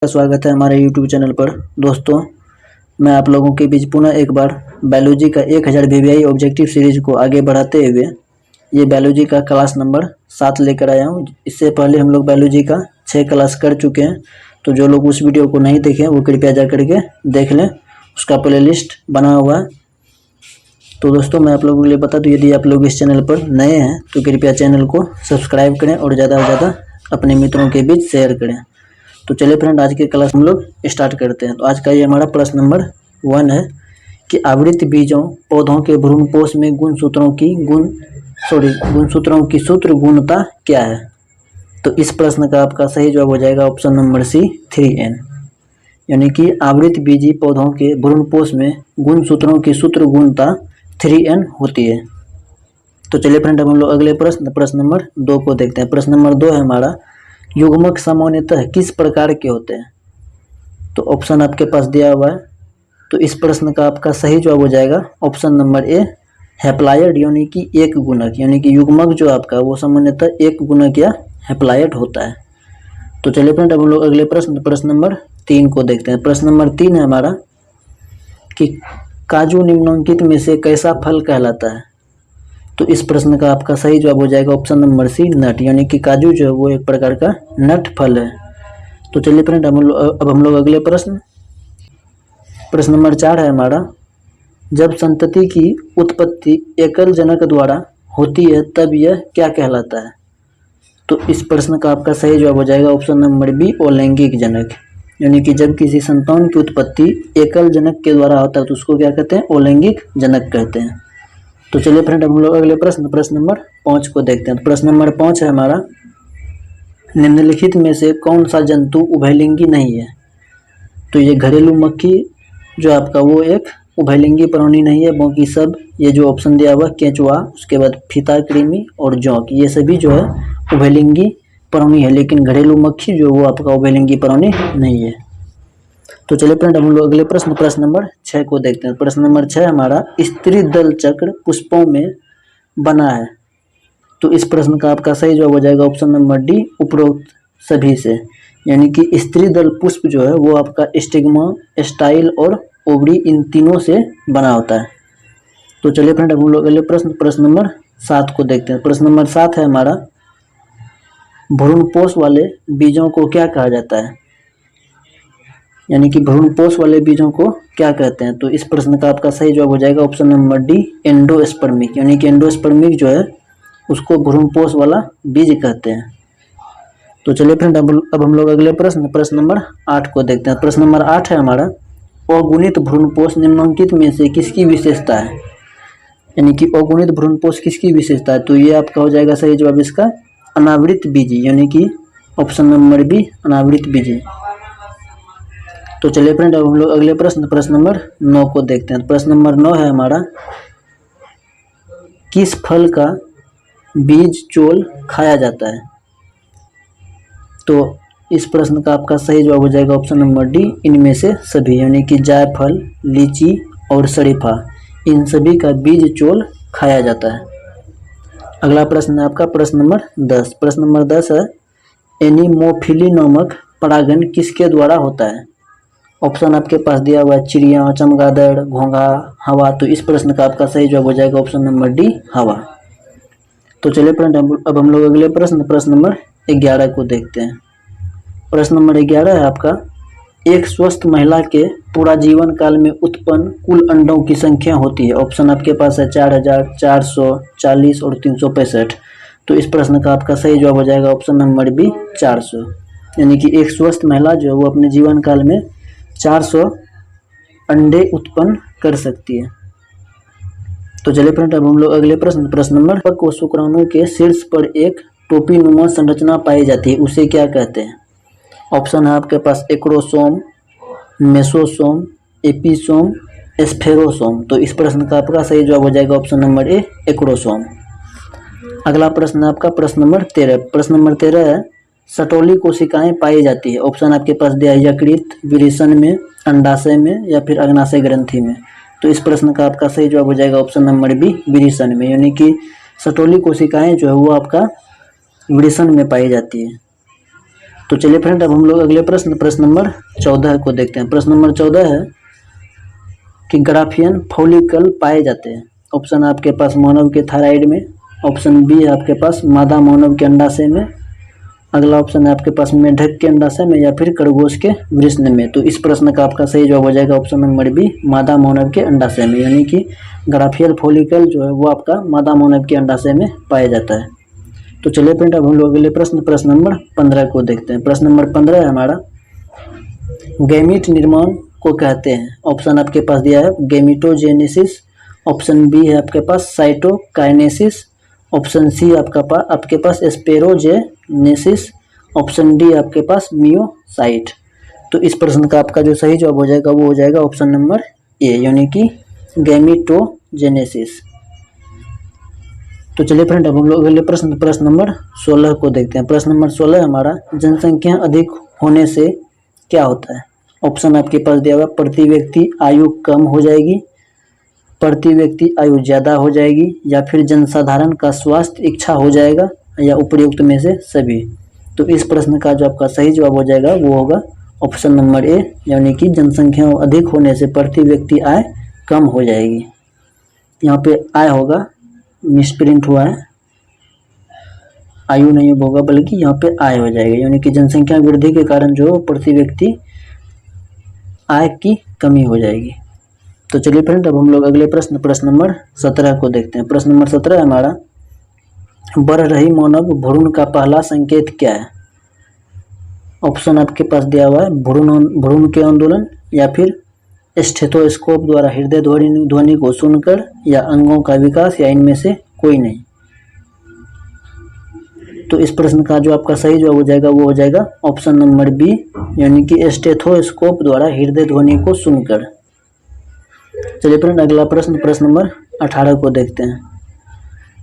स्वागत है हमारे YouTube चैनल पर। दोस्तों, मैं आप लोगों के बीच पुनः एक बार बायोलॉजी का 1000 VVI ऑब्जेक्टिव सीरीज को आगे बढ़ाते हुए ये बायोलॉजी का क्लास नंबर 7 लेकर आया हूँ। इससे पहले हम लोग बायोलॉजी का 6 क्लास कर चुके हैं, तो जो लोग उस वीडियो को नहीं देखे वो कृपया जा करके देख लें, उसका प्लेलिस्ट बना हुआ है। तो दोस्तों, मैं आप लोगों के लिए बता दूँ, यदि आप लोग इस चैनल पर नए हैं तो कृपया चैनल को सब्सक्राइब करें और ज़्यादा से ज़्यादा अपने मित्रों के बीच शेयर करें। तो चलिए फ्रेंड, आज के क्लास हम लोग स्टार्ट करते हैं। तो आज का ये हमारा प्रश्न नंबर 1 है कि आवृत्त बीजों पौधों के भ्रूणपोष में गुणसूत्रों की सूत्र गुणता क्या है। तो इस प्रश्न का आपका सही जवाब हो जाएगा ऑप्शन नंबर सी 3n, यानी कि आवृत्त बीजी पौधों के भ्रूणपोष में गुणसूत्रों की सूत्र गुणता 3n होती है। तो चलिए फ्रेंड, हम लोग अगले प्रश्न नंबर 2 को देखते हैं। प्रश्न नंबर 2 है हमारा, युग्मक सामान्यतः किस प्रकार के होते हैं। तो ऑप्शन आपके पास दिया हुआ है। तो इस प्रश्न का आपका सही जवाब हो जाएगा ऑप्शन नंबर ए, हैप्लायड, यानी कि एक गुणक, यानी कि युग्मक जो आपका वो सामान्यतः एक गुणक या हैप्लायड होता है। तो चलिए फ्रेंड, अब हम लोग अगले प्रश्न नंबर 3 को देखते हैं। प्रश्न नंबर 3 है हमारा कि काजू निम्नलिखित में से कैसा फल कहलाता है। तो इस प्रश्न का आपका सही जवाब हो जाएगा ऑप्शन नंबर सी, नट, यानी कि काजू जो है वो एक प्रकार का नट फल है। तो चलिए फ्रेंड, अब हम लोग अगले प्रश्न नंबर 4 है हमारा, जब संतति की उत्पत्ति एकल जनक द्वारा होती है तब यह क्या कहलाता है। तो इस प्रश्न का आपका सही जवाब हो जाएगा ऑप्शन नंबर बी, अलैंगिक जनक, यानी कि जब किसी संतान की उत्पत्ति एकल जनक के द्वारा होता है तो उसको क्या कहते हैं, अलैंगिक जनक कहते हैं। तो चलिए फ्रेंड, हम लोग अगले प्रश्न नंबर 5 को देखते हैं। तो प्रश्न नंबर 5 है हमारा, निम्नलिखित में से कौन सा जंतु उभयलिंगी नहीं है। तो ये घरेलू मक्खी जो आपका वो एक उभयलिंगी प्राणी नहीं है, बाकी सब ये जो ऑप्शन दिया हुआ केंचुआ, उसके बाद फीता कृमि और जोंक, ये सभी जो है उभयलिंगी प्राणी है, लेकिन घरेलू मक्खी जो वो आपका उभयलिंगी प्राणी नहीं है। तो चलिए फ्रेंड, हम लोग अगले प्रश्न नंबर 6 को देखते हैं। प्रश्न नंबर 6 हमारा, स्त्री दल चक्र पुष्पों में बना है। तो इस प्रश्न का आपका सही जवाब हो जाएगा ऑप्शन नंबर डी, उपरोक्त सभी से, यानी कि स्त्री दल पुष्प जो है वो आपका स्टिग्मा, स्टाइल और ओवरी, इन तीनों से बना होता है। तो चलिए फ्रेंड, हम लोग अगले प्रश्न नंबर 7 को देखते हैं। प्रश्न नंबर 7 है हमारा, भ्रूणपोष वाले बीजों को क्या कहा जाता है, यानी कि भ्रूणपोष वाले बीजों को क्या कहते हैं। तो इस प्रश्न का आपका सही जवाब हो जाएगा ऑप्शन नंबर डी, एंडोस्पर्मिक, यानी कि एंडोस्पर्मिक जो है उसको भ्रूणपोष वाला बीज कहते हैं। तो चलिए फ्रेंड, अब हम लोग अगले प्रश्न नंबर 8 को देखते हैं। प्रश्न नंबर 8 है हमारा, अगुणित भ्रूणपोष निम्नलिखित में से किसकी विशेषता है, यानी कि अगुणित भ्रूणपोष किसकी विशेषता है। तो ये आपका हो जाएगा सही जवाब इसका अनावृत बीजी, यानी कि ऑप्शन नंबर बी, अनावृत बीजी। तो चलिए फ्रेंड, अब हम लोग अगले प्रश्न नंबर 9 को देखते हैं। प्रश्न नंबर 9 है हमारा, किस फल का बीज चोल खाया जाता है। तो इस प्रश्न का आपका सही जवाब हो जाएगा ऑप्शन नंबर डी, इनमें से सभी, यानी कि जायफल, लीची और शरीफा, इन सभी का बीज चोल खाया जाता है। अगला प्रश्न है आपका प्रश्न नंबर 10। प्रश्न नंबर 10 है, एनीमोफिली नामक परागण किसके द्वारा होता है। ऑप्शन आपके पास दिया हुआ है, चिड़िया, चमगादड़, घोंघा, हवा। तो इस प्रश्न का आपका सही जवाब हो जाएगा ऑप्शन नंबर डी, हवा। तो चलिए फ्रेंड, अब हम लोग अगले प्रश्न नंबर 11 को देखते हैं। प्रश्न नंबर 11 है आपका, एक स्वस्थ महिला के पूरा जीवन काल में उत्पन्न कुल अंडों की संख्या होती है। ऑप्शन आपके पास है 4440 और 365। तो इस प्रश्न का आपका सही जवाब हो जाएगा ऑप्शन नंबर बी, 400, यानी कि एक स्वस्थ महिला जो है वो अपने जीवन काल में 400 अंडे उत्पन्न कर सकती है। तो चलिए फ्रेंड, अब हम लोग अगले प्रश्न नंबर को शुक्राणु के शीर्ष पर एक टोपी नुमा संरचना पाई जाती है, उसे क्या कहते हैं। ऑप्शन है आपके पास एक्रोसोम, मेसोसोम, एपिसोम, स्फेरोसोम। तो इस प्रश्न का आपका सही जवाब हो जाएगा ऑप्शन नंबर ए, एक्रोसोम। अगला प्रश्न है आपका प्रश्न नंबर 13। प्रश्न नंबर 13 है, सटोली कोशिकाएं पाई जाती है। ऑप्शन आपके पास दिया है, यकृत, विरेचन में, अंडाशय में या फिर अग्नाशय ग्रंथि में। तो इस प्रश्न का आपका सही जवाब हो जाएगा ऑप्शन नंबर बी, विरेचन में, यानी कि सटोली कोशिकाएं जो है वो आपका विरेचन में पाई जाती है। तो चलिए फ्रेंड, अब हम लोग अगले प्रश्न नंबर 14 को देखते हैं। प्रश्न नंबर 14 है कि ग्राफियन फॉलिकल पाए जाते हैं। ऑप्शन आपके पास मानव के थायराइड में, ऑप्शन बी है आपके पास मादा मानव के अंडाशय में, अगला ऑप्शन है आपके पास मेढक के अंडाशय में, या फिर खरगोश के वृषण में। तो इस प्रश्न का आपका सही जवाब हो जाएगा ऑप्शन नंबर बी, मादा मानव के अंडाशय में, यानी कि ग्राफियल फॉलिकल जो है वो आपका मादा मानव के अंडाशय में पाया जाता है। तो चलिए फ्रेंड, अब हम लोग अगले प्रश्न नंबर 15 को देखते हैं। प्रश्न नंबर 15 है हमारा, गैमीट निर्माण को कहते हैं। ऑप्शन आपके पास दिया है गैमीटोजेनेसिस, ऑप्शन बी है आपके पास साइटोकाइनेसिस, ऑप्शन सी आपके पास स्पेरोजेनेसिस, ऑप्शन डी आपके पास मियोसाइट। तो इस प्रश्न का आपका जो सही जवाब हो जाएगा वो हो जाएगा ऑप्शन नंबर ए, यानी कि गैमीटोजेनेसिस। तो चलिए फ्रेंड, अब हम लोग अगले प्रश्न नंबर 16 को देखते हैं। प्रश्न नंबर 16 हमारा, जनसंख्या अधिक होने से क्या होता है। ऑप्शन आपके पास दिया हुआ, प्रति व्यक्ति आयु कम हो जाएगी, प्रति व्यक्ति आयु ज़्यादा हो जाएगी, या फिर जनसाधारण का स्वास्थ्य इच्छा हो जाएगा, या उपयुक्त में से सभी। तो इस प्रश्न का जो आपका सही जवाब हो जाएगा वो होगा ऑप्शन नंबर ए, यानी कि जनसंख्या अधिक होने से प्रति व्यक्ति आय कम हो जाएगी। यहाँ पे आय होगा, मिसप्रिंट हुआ है, आयु नहीं होगा बल्कि यहाँ पे आय हो जाएगा, यानी कि जनसंख्या वृद्धि के कारण जो प्रति व्यक्ति आय की कमी हो जाएगी। तो चलिए फ्रेंड, अब हम लोग अगले प्रश्न नंबर 17 को देखते हैं। प्रश्न नंबर 17 हमारा, बढ़ रही मानव भ्रूण का पहला संकेत क्या है। ऑप्शन आपके पास दिया हुआ है भ्रूण के आंदोलन, या फिर स्टेथोस्कोप द्वारा हृदय ध्वनि को सुनकर, या अंगों का विकास, या इनमें से कोई नहीं। तो इस प्रश्न का जो आपका सही जवाब हो जाएगा वो हो जाएगा ऑप्शन नंबर बी, यानी कि स्टेथोस्कोप द्वारा हृदय ध्वनि को सुनकर। चलिए फ्रेंड, अगला प्रश्न नंबर 18 को देखते हैं।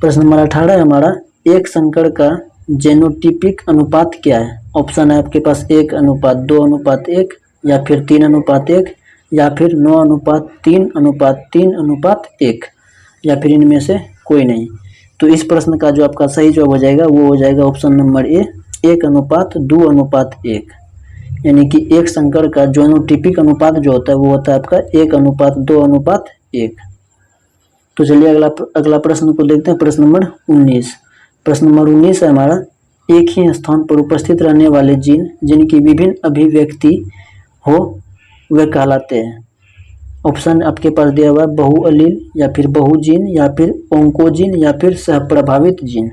प्रश्न नंबर 18 हमारा, एक संकर का जेनोटिपिक अनुपात क्या है। ऑप्शन है आपके पास 1:2:1, या फिर 3:1, या फिर 9:3:3:1, या फिर इनमें से कोई नहीं। तो इस प्रश्न का जो आपका सही जवाब हो जाएगा वो हो जाएगा ऑप्शन नंबर ए, 1:2:1, यानी कि एक संकर का जेनोटिपिक अनुपात जो होता है वो होता है आपका 1:2:1। तो चलिए अगला प्रश्न को देखते हैं। प्रश्न नंबर 19। प्रश्न नंबर 19 है हमारा, एक ही स्थान पर उपस्थित रहने वाले जीन जिनकी विभिन्न अभिव्यक्ति हो वे कहलाते हैं। ऑप्शन आपके पास दिया हुआ है बहुअलील, या फिर बहुजीन, या फिर ओंकोजीन, या फिर सहप्रभावित जीन।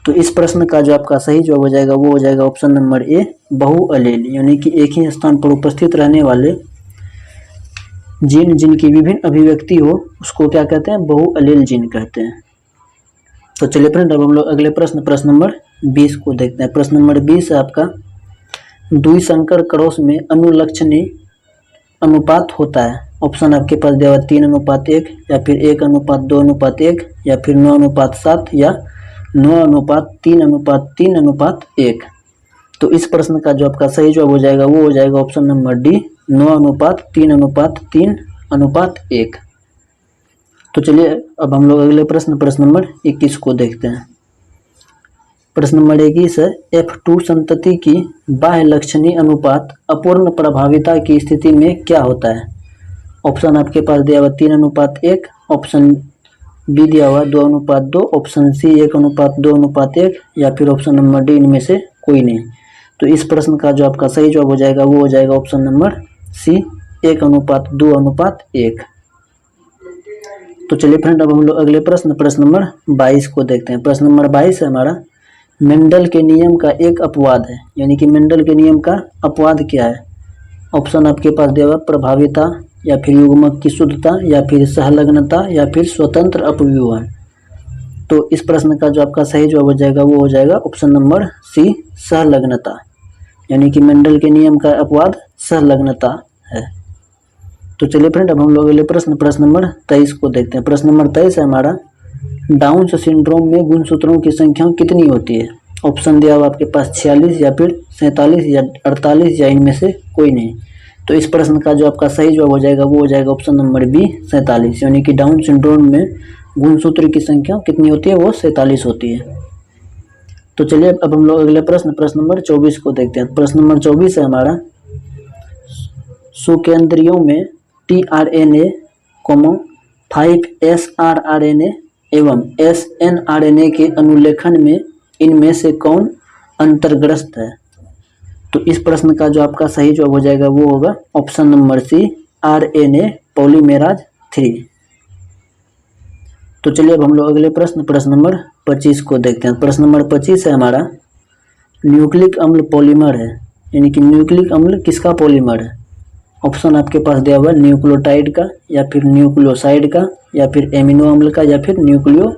तो इस प्रश्न का जो आपका सही जवाब हो जाएगा वो हो जाएगा ऑप्शन नंबर ए, बहुअलील, यानी कि एक ही स्थान पर उपस्थित रहने वाले जीन जिनकी विभिन्न अभिव्यक्ति हो उसको क्या कहते हैं, बहुअलील जीन कहते हैं। तो चलिए फ्रेंड, अब हम लोग अगले प्रश्न नंबर 20 को देखते हैं। प्रश्न नंबर 20 है आपका, द्विसंकर क्रॉस में अनुलक्षणी अनुपात होता है। ऑप्शन आपके पास दिया हुआ 3:1, या फिर 1:2:1, या फिर 9:7, या 9:3:3:1। तो इस प्रश्न का जो आपका सही जवाब हो जाएगा वो हो जाएगा ऑप्शन नंबर डी, 9:3:3:1। तो चलिए अब हम लोग अगले प्रश्न नंबर 21 को देखते हैं। प्रश्न नंबर 21 है, F2 संतति की बाह्य लक्षणी अनुपात अपूर्ण प्रभाविता की स्थिति में क्या होता है। ऑप्शन आपके पास दिया हुआ 3:1, ऑप्शन बी दिया हुआ 2:2, ऑप्शन सी 1:2:1, या फिर ऑप्शन नंबर डी इनमें से कोई नहीं। तो इस प्रश्न का जो आपका सही जवाब हो जाएगा वो हो जाएगा ऑप्शन नंबर सी, 1:2:1। तो चलिए फ्रेंड, अब हम लोग अगले प्रश्न नंबर 22 को देखते हैं। प्रश्न नंबर 22 है हमारा, मेंडल के नियम का एक अपवाद है, यानी कि मेंडल के नियम का अपवाद क्या है। ऑप्शन आपके पास दिया हुआ प्रभाविता, या फिर युग्मक की शुद्धता, या फिर सहलग्नता, या फिर स्वतंत्र अपव्यूहन। तो इस प्रश्न का जो आपका सही जवाब हो जाएगा वो हो जाएगा ऑप्शन नंबर सी, सहलग्नता, यानी कि मेंडल के नियम का अपवाद सहलग्नता है। तो चलिए फ्रेंड, अब हम लोग अगले प्रश्न नंबर 23 को देखते हैं। प्रश्न नंबर 23 है हमारा, डाउन सिंड्रोम में गुणसूत्रों की संख्या कितनी होती है। ऑप्शन दिया हुआ आपके पास 46, या फिर 47, या 48, या इनमें से कोई नहीं। तो इस प्रश्न का जो आपका सही जवाब हो जाएगा वो हो जाएगा ऑप्शन नंबर बी, 47, यानी कि डाउन सिंड्रोम में गुणसूत्र की संख्या कितनी होती है, वो 47 होती है। तो चलिए अब हम लोग अगले प्रश्न नंबर 24 को देखते हैं। प्रश्न नंबर 24 है हमारा, सुकेंद्रियों में tRNA, 5srRNA एवं snRNA के अनुलेखन में इनमें से कौन अंतर्ग्रस्त है? तो इस प्रश्न का जो आपका सही जवाब हो जाएगा वो होगा ऑप्शन नंबर सी, RNA पॉलीमेराज 3। तो चलिए अब हम लोग अगले प्रश्न नंबर 25 को देखते हैं। प्रश्न नंबर 25 है हमारा, न्यूक्लिक अम्ल पॉलीमर है, यानी कि न्यूक्लिक अम्ल किसका पॉलीमर है? ऑप्शन आपके पास दिया हुआ है न्यूक्लियोटाइड का, या फिर न्यूक्लियोसाइड का, या फिर एमिनो अम्ल का, या फिर न्यूक्लियो,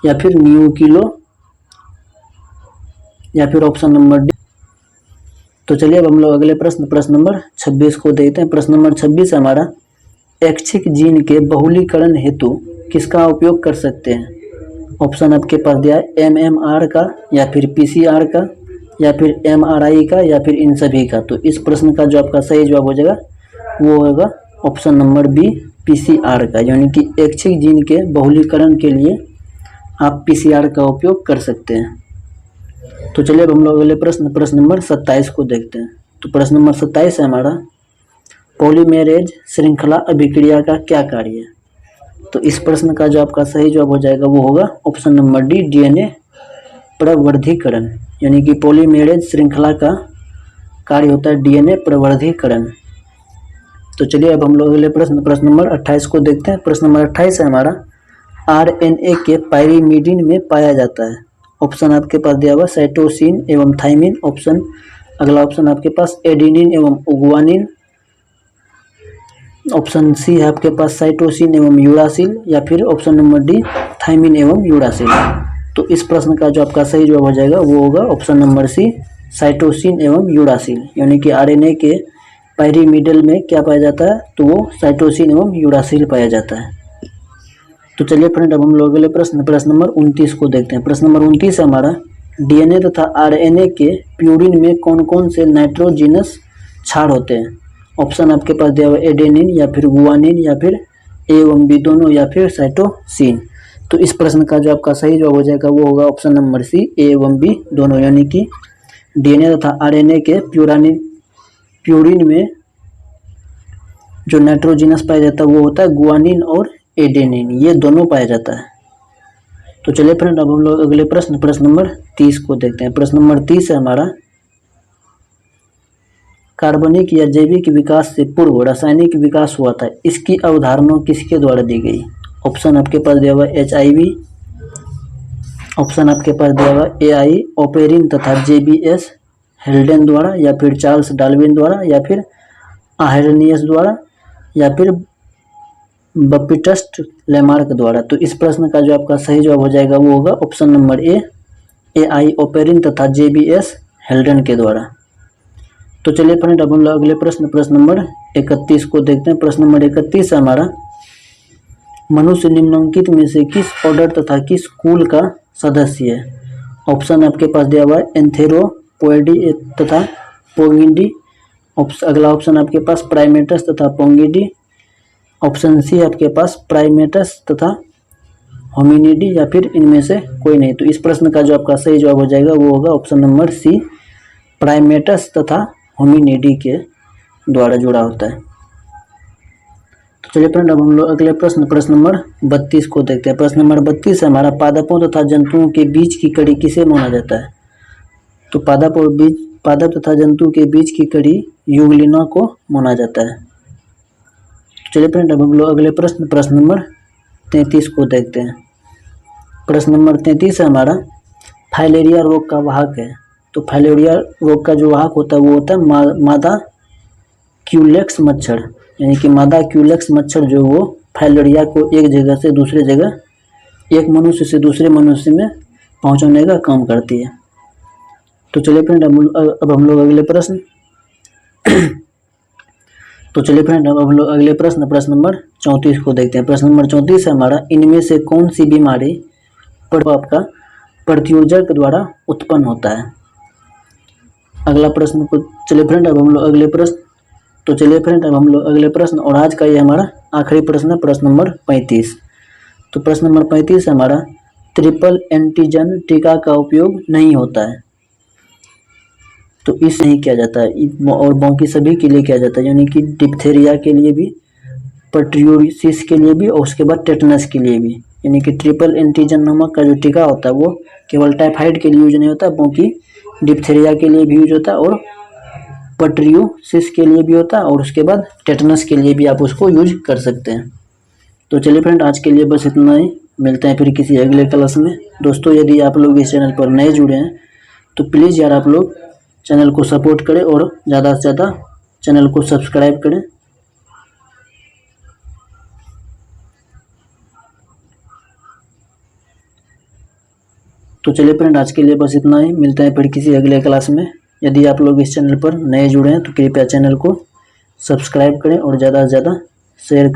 या फिर न्यूक्लियो, या फिर ऑप्शन नंबर डी। तो चलिए अब हम लोग अगले प्रश्न नंबर 26 को देखते हैं। प्रश्न नंबर 26 हमारा, ऐच्छिक जीन के बहुलीकरण हेतु किसका उपयोग कर सकते हैं? ऑप्शन आपके पास दिया है MMR का, या फिर PCR का, या फिर MRI का, या फिर इन सभी का। तो इस प्रश्न का जो आपका सही जवाब हो जाएगा वो होगा ऑप्शन नंबर बी, PCR का, यानी कि ऐच्छिक जीन के बहुलीकरण के लिए आप PCR का उपयोग कर सकते हैं। तो चलिए अब हम लोग अगले प्रश्न नंबर 27 को देखते हैं। तो प्रश्न नंबर 27 है हमारा, पॉलीमेरेज श्रृंखला अभिक्रिया का क्या कार्य है? तो इस प्रश्न का जो आपका सही जवाब हो जाएगा वो होगा ऑप्शन नंबर डी, DNA प्रवर्धीकरण, यानी कि पॉलीमेरेज श्रृंखला का कार्य होता है DNA प्रवर्धीकरण। तो चलिए अब हम लोग अगले प्रश्न नंबर 28 को देखते हैं। प्रश्न नंबर 28 है हमारा, RNA के पायरीमिडीन में पाया जाता है। ऑप्शन आपके पास दिया हुआ साइटोसिन एवं थाइमिन, अगला ऑप्शन आपके पास एडेनिन एवं गुआनिन, ऑप्शन सी है आपके पास साइटोसिन एवं यूरासिल, या फिर ऑप्शन नंबर डी थाइमिन एवं यूरासिल। तो इस प्रश्न का जो आपका सही जवाब हो जाएगा वो होगा ऑप्शन नंबर सी, साइटोसिन एवं यूरासिल, यानी कि RNA के पायरीमिडल में क्या पाया जाता है? तो वो साइटोसिन एवं यूरासिल पाया जाता है। तो चलिए फ्रेंड अब हम लोग अगले प्रश्न नंबर 29 को देखते हैं। प्रश्न नंबर 29 है हमारा, DNA तथा RNA के प्यूरिन में कौन कौन से नाइट्रोजिनस क्षार होते हैं? ऑप्शन आपके पास दिया हुआ एडेनिन, या फिर गुआनिन, या फिर ए एवं बी दोनों, या फिर साइटोसिन। तो इस प्रश्न का जो आपका सही जवाब हो जाएगा वो होगा ऑप्शन नंबर सी, ए एवं बी दोनों, यानी कि DNA तथा RNA के प्यूरिन में जो नाइट्रोजिनस पाया जाता है वो होता है गुआनिन और एडेनिन, ये दोनों पाया जाता है। तो चलिए फ्रेंड अब हम लोग अगले प्रश्न नंबर 30 को देखते हैं। प्रश्न नंबर 30 है हमारा, कार्बनिक या जैविक विकास से पूर्व रासायनिक विकास हुआ था, इसकी अवधारणा किसके द्वारा दी गई? ऑप्शन आपके पास दिया हुआ HIV, ऑप्शन आपके पास दिया हुआ AI ओपेरिन तथा JBS हेल्डेन द्वारा, या फिर चार्ल्स डार्विन द्वारा, या फिर आर्हेनियस द्वारा, या फिर बपिटस्ट लेमार्क द्वारा। तो इस प्रश्न का जो आपका सही जवाब हो जाएगा वो होगा option number A, AI Oparin तथा JBS हेल्डेन के द्वारा। तो चलिए फ्रेंड अब हम लोग अगले प्रश्न नंबर 31 को देखते हैं। प्रश्न नंबर 31 है हमारा, मनुष्य निम्नलिखित में से किस ऑर्डर तथा किस कुल का सदस्य है? ऑप्शन आपके पास दिया हुआ है एंथेरोपोइडी तथा पोंगिडी, अगला ऑप्शन आपके पास प्राइमेटस तथा पोंगिडी, ऑप्शन सी आपके पास प्राइमेटस तथा होमिनिडी, या फिर इनमें से कोई नहीं। तो इस प्रश्न का जो आपका सही जवाब हो जाएगा वो होगा ऑप्शन नंबर सी, प्राइमेटस तथा होमिनिडी के द्वारा जुड़ा होता है। तो चलिए फ्रेंड अब हम लोग अगले प्रश्न नंबर 32 को देखते हैं। प्रश्न नंबर 32 है हमारा, पादपों तथा जंतुओं के बीच की कड़ी किसे माना जाता है? तो पादप तथा जंतु के बीच की कड़ी युगलिना को माना जाता है। चलिए फ्रेंड अब हम लोग अगले प्रश्न नंबर 33 को देखते हैं। प्रश्न नंबर 33 है हमारा, फाइलेरिया रोग का वाहक है। तो फाइलेरिया रोग का जो वाहक होता है वो होता है मादा क्यूलेक्स मच्छर, यानी कि मादा क्यूलेक्स मच्छर जो वो फाइलेरिया को एक जगह से दूसरे जगह, एक मनुष्य से दूसरे मनुष्य में पहुंचाने का काम करती है। तो चलिए फ्रेंड अब हम लोग अगले प्रश्न नंबर 34 को देखते हैं। प्रश्न नंबर 34 है हमारा, इनमें से कौन सी बीमारी आपका प्रत्योजक द्वारा उत्पन्न होता है? अगला प्रश्न को चलिए फ्रेंड अब हम लोग अगले प्रश्न और आज का ये हमारा आखिरी प्रश्न है, प्रश्न नंबर 35। तो प्रश्न नंबर 35 है हमारा, ट्रिपल एंटीजन टीका का उपयोग नहीं होता है, तो इस नहीं किया जाता है, और बाकी सभी के लिए किया जाता है, यानी कि डिप्थेरिया के लिए भी, पेट्रियोसिस के लिए भी, और उसके बाद टेटनस के लिए भी। यानी कि ट्रिपल एंटीजन नामक का जो टीका होता है वो केवल टाइफाइड के लिए यूज नहीं होता, बाकी डिप्थेरिया के लिए भी यूज होता है, और पेट्रियोसिस के लिए भी होता है, और उसके बाद टेटनस के लिए भी आप उसको यूज कर सकते हैं। तो चलिए फ्रेंड, आज के लिए बस इतना ही, मिलते हैं फिर किसी अगले क्लास में। दोस्तों, यदि आप लोग इस चैनल पर नए जुड़े हैं तो प्लीज़ यार आप लोग चैनल को सपोर्ट करें और ज़्यादा से ज़्यादा चैनल को सब्सक्राइब करें। तो चलिए फ्रेंड, आज के लिए बस इतना ही, मिलते हैं फिर किसी अगले क्लास में। यदि आप लोग इस चैनल पर नए जुड़े हैं तो कृपया चैनल को सब्सक्राइब करें और ज़्यादा से ज़्यादा शेयर करें।